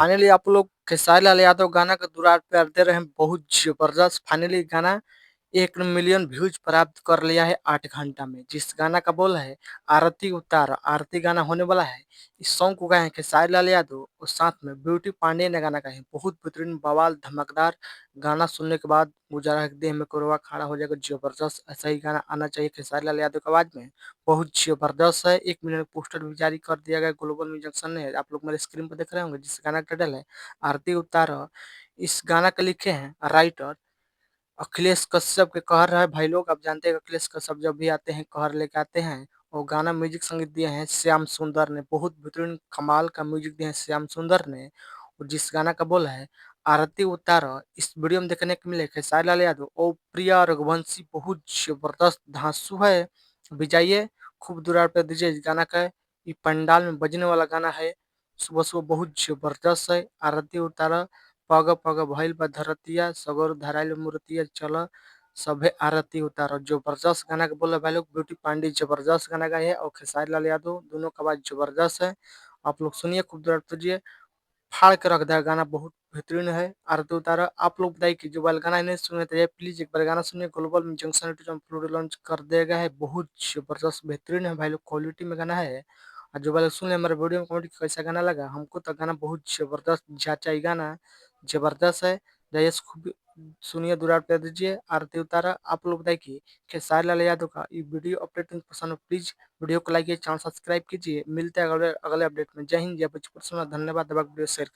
Finally आप लोग खेसारी लाल यादव गाना का दुरार प्यार दे रहे हैं बहुत जबरदस्त। फाइनली गाना 1 मिलियन व्यूज प्राप्त कर लिया है 8 घंटा में। जिस गाना का बोल है आरती उतार, आरती गाना होने वाला है। इस सॉन्ग को गाए हैं खेसारी लाल यादव और साथ में ब्यूटी पांडे ने गाना गाए हैं। बहुत बेहतरीन बवाल धमाकेदार गाना सुनने के बाद मुझे देह में कोरवा खड़ा हो जाएगा। जबरदस्त ऐसा ही गाना आना चाहिए खेसारी लाल यादव की आवाज में। बहुत जबरदस्त है। 1 मिलियन पोस्टर भी जारी कर दिया गया ग्लोबल म्यूजिक जंक्शन ने। आप लोग मेरे स्क्रीन पर देख रहे होंगे जिस गाना का टाइटल है आरती उतारो। इस गाना के लिखे हैं राइटर अखिलेश कश्यप के कहर है। भाई लोग आप जानते हैं अखिलेश कश्यप जब भी आते हैं कहर लेके आते हैं। और गाना म्यूजिक संगीत दिए हैं श्याम सुंदर ने। बहुत बेहतरीन कमाल का म्यूजिक दिए हैं श्याम सुंदर ने। और जिस गाना का बोल है आरती उतारो, इस वीडियो में देखने को मिले खेसारी लाल यादव और प्रिया रघुवंशी। बहुत जबरदस्त धांसू है। विजाइए खूब दुरार पे दीजिए इस गाना का। ये पंडाल में बजने वाला गाना है। सुबह सुबह बहुत जबरदस्त है। आरती उतारो पग पग भइल बा धरतिया सगरो धराइल मूर्तिया चल सभे आरती उतारो। जबरदस्त गाना के बोले भाई लोग। ब्यूटी पांडे जबरदस्त गाना गाए है और खेसारी लाल यादव दोनों का आवाज जबरदस्त है। आप लोग सुनिए खूब दुरार दीजिए। फाड़ के रख दिया गाना बहुत बेहतरीन है। आरती उतारा आप लोग बताइए कि जो वाला गाना नहीं सुने तो प्लीज एक बार गाना सुनिए। ग्लोबल में जंक्शन लॉन्च कर दिया गया है। बहुत जबरदस्त बेहतरीन है भाई लोग। क्वालिटी में गाना है। और जो वाले सुने हमारे वीडियो में कमेंट कैसा गाना लगा। हमको तो गाना बहुत जबरदस्त जाचा ही गाना जबरदस्त है। जाइए खूब सुनिए दुरार पे दीजिए। आरती उतारा आप लोग बताइए कि खेसारी लाल यादव का ये वीडियो अपडेट पसंद हो प्लीज वीडियो को लाइक चैनल सब्सक्राइब कीजिए। मिलते हैं अगले अगले अपडेट में। जय हिंद जय बच्चों। धन्यवाद वीडियो शेयर